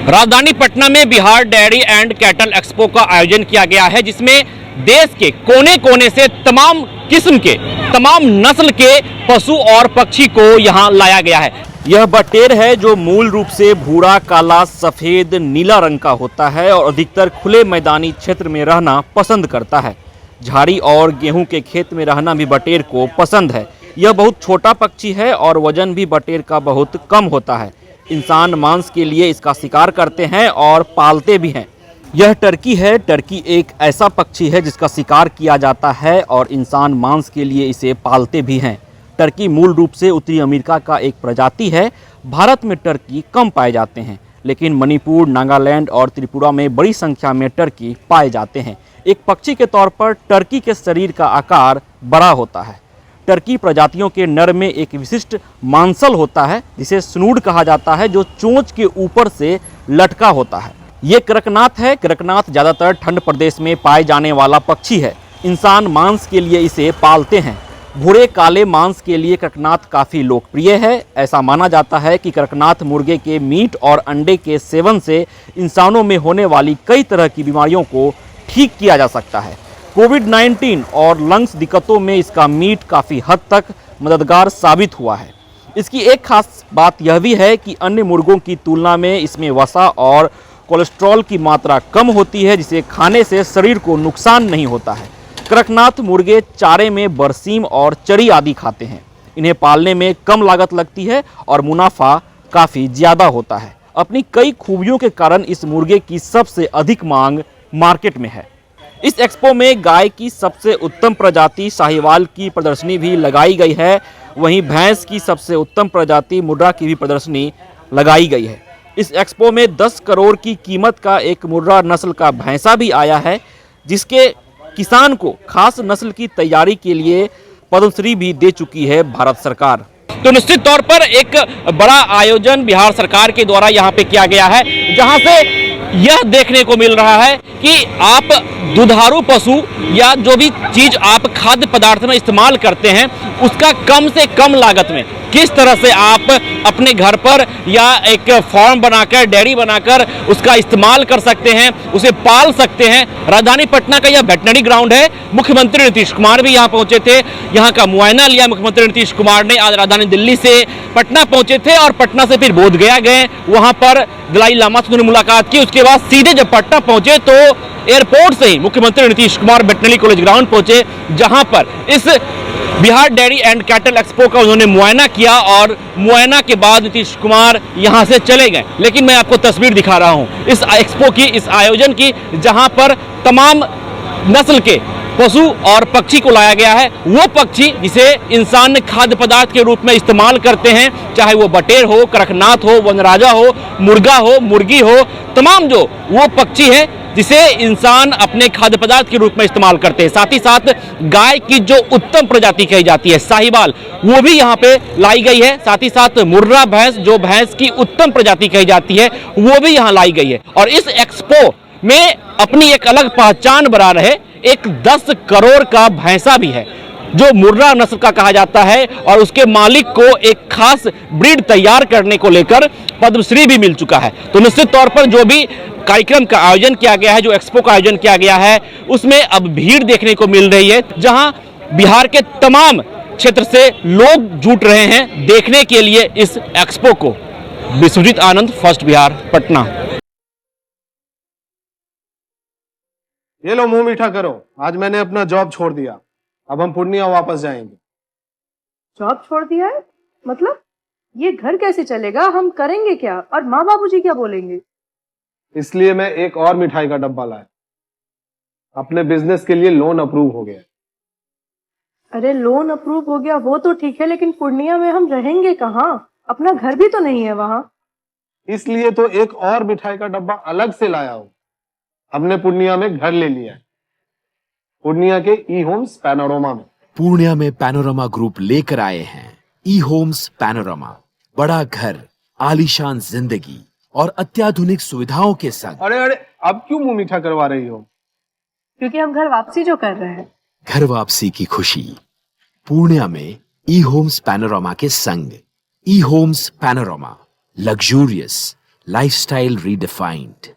राजधानी पटना में Bihar dairy and cattle expo का आयोजन किया गया है, जिसमें देश के कोने कोने से तमाम किस्म के, तमाम नस्ल के पशु और पक्षी को यहां लाया गया है। यह बटेर है जो मूल रूप से भूरा, काला, सफेद, नीला रंग का होता है और अधिकतर खुले मैदानी क्षेत्र में रहना पसंद करता है। झाड़ी और गेहूं के खेत में रहना भी बटेर को पसंद है। यह बहुत छोटा पक्षी है और वजन भी बटेर का बहुत कम होता है। इंसान मांस के लिए इसका शिकार करते हैं और पालते भी हैं। यह टर्की है। टर्की एक ऐसा पक्षी है जिसका शिकार किया जाता है और इंसान मांस के लिए इसे पालते भी हैं। टर्की मूल रूप से उत्तरी अमेरिका का एक प्रजाति है। भारत में टर्की कम पाए जाते हैं, लेकिन मणिपुर, नागालैंड और त्रिपुरा में बड़ी संख्या में टर्की पाए जाते हैं। एक पक्षी के तौर पर टर्की के शरीर का आकार बड़ा होता है। टर्की प्रजातियों के नर में एक विशिष्ट मांसल होता है जिसे स्नूड कहा जाता है, जो चोंच के ऊपर से लटका होता है। ये कड़कनाथ है। कड़कनाथ ज़्यादातर ठंड प्रदेश में पाए जाने वाला पक्षी है। इंसान मांस के लिए इसे पालते हैं। भूरे काले मांस के लिए कड़कनाथ काफ़ी लोकप्रिय है। ऐसा माना जाता है कि कड़कनाथ मुर्गे के मीट और अंडे के सेवन से इंसानों में होने वाली कई तरह की बीमारियों को ठीक किया जा सकता है। कोविड-19 और लंग्स दिक्कतों में इसका मीट काफ़ी हद तक मददगार साबित हुआ है। इसकी एक खास बात यह भी है कि अन्य मुर्गों की तुलना में इसमें वसा और कोलेस्ट्रॉल की मात्रा कम होती है, जिसे खाने से शरीर को नुकसान नहीं होता है। कड़कनाथ मुर्गे चारे में बरसीम और चरी आदि खाते हैं। इन्हें पालने में कम लागत लगती है और मुनाफा काफ़ी ज़्यादा होता है। अपनी कई खूबियों के कारण इस मुर्गे की सबसे अधिक मांग मार्केट में है। इस एक्सपो में गाय की सबसे उत्तम प्रजाति साहिवाल की प्रदर्शनी भी लगाई गई है। वहीं भैंस की सबसे उत्तम प्रजाति मुर्रा की भी प्रदर्शनी लगाई गई है। इस एक्सपो में 10 करोड़ की कीमत का एक मुर्रा नस्ल का भैंसा भी आया है, जिसके किसान को खास नस्ल की तैयारी के लिए पद्मश्री भी दे चुकी है भारत सरकार। तो निश्चित तौर पर एक बड़ा आयोजन बिहार सरकार के द्वारा यहाँ पे किया गया है, जहाँ से यह देखने को मिल रहा है कि आप दुधारू पशु या जो भी चीज आप खाद्य पदार्थ में इस्तेमाल करते हैं, उसका कम से कम लागत में किस तरह से आप अपने घर पर या एक फार्म बनाकर, डेयरी बनाकर उसका इस्तेमाल कर सकते हैं, उसे पाल सकते हैं। राजधानी पटना का यह वेटनरी ग्राउंड है। मुख्यमंत्री नीतीश कुमार भी यहाँ पहुंचे थे। यहाँ का मुआयना लिया मुख्यमंत्री नीतीश कुमार ने। आज राजधानी दिल्ली से पटना पहुंचे थे और पटना से फिर बोधगया गए। वहां पर दलाई लामा से उन्होंने मुलाकात की। उसके बाद सीधे जब पटना पहुंचे तो एयरपोर्ट से ही मुख्यमंत्री Nitish Kumar veterinary college ground पहुंचे, जहां पर इस Bihar dairy and cattle expo का उन्होंने मुआयना किया और मुआयना के बाद नीतीश कुमार यहां से चले गए। लेकिन मैं आपको तस्वीर दिखा रहा हूं इस एक्सपो की, इस आयोजन की, जहां पर तमाम नस्ल के पशु और पक्षी को लाया गया है। वो पक्षी जिसे इंसान खाद्य पदार्थ के रूप में इस्तेमाल करते हैं, चाहे वो बटेर हो, कड़कनाथ हो, वनराजा हो, मुर्गा हो, मुर्गी हो, तमाम जो वो पक्षी है जिसे इंसान अपने खाद्य पदार्थ के रूप में इस्तेमाल करते हैं। साथ ही साथ गाय की जो उत्तम प्रजाति कही जाती है साहिवाल, वो भी यहाँ पे लाई गई है। साथ ही साथ मुर्रा भैंस, जो भैंस की उत्तम प्रजाति कही जाती है, वो भी यहाँ लाई गई है। और इस एक्सपो में अपनी एक अलग पहचान बना रहे एक 10 करोड़ का भैंसा भी है, जो मुर्रा नस्ल का कहा जाता है और उसके मालिक को एक खास ब्रीड तैयार करने को लेकर पद्मश्री भी मिल चुका है। तो निश्चित तौर पर जो भी कार्यक्रम का आयोजन किया गया है, जो एक्सपो का आयोजन किया गया है, उसमें अब भीड़ देखने को मिल रही है, जहां बिहार के तमाम क्षेत्र से लोग जुट रहे हैं देखने के लिए इस एक्सपो को। विश्वजीत आनंद, फर्स्ट बिहार, पटना। ये लो, मुंह मीठा करो। आज मैंने अपना जॉब छोड़ दिया। अब हम पूर्णिया वापस जाएंगे। जॉब छोड़ दिया है? मतलब ये घर कैसे चलेगा? हम करेंगे क्या? और माँ बाबूजी क्या बोलेंगे? इसलिए मैं एक और मिठाई का डब्बा लाया। अपने बिजनेस के लिए लोन अप्रूव हो गया। अरे लोन अप्रूव हो गया वो तो ठीक है, लेकिन पूर्णिया में हम रहेंगे कहाँ? अपना घर भी तो नहीं है वहाँ। इसलिए तो एक और मिठाई का डब्बा अलग से लाया हूँ। हमने पूर्णिया में घर ले लिया है, पूर्णिया के ई होम्स पैनोरमा में। पूर्णिया में पैनोरमा ग्रुप लेकर आए हैं ई होम्स पैनोरमा। बड़ा घर, आलीशान जिंदगी और अत्याधुनिक सुविधाओं के संग। अरे अरे, अब क्यों मुंह मीठा करवा रही हो? क्योंकि हम घर वापसी जो कर रहे हैं। घर वापसी की खुशी पूर्णिया में ई होम्स पैनोरमा के संग। E Homes Panorama, luxurious, lifestyle redefined.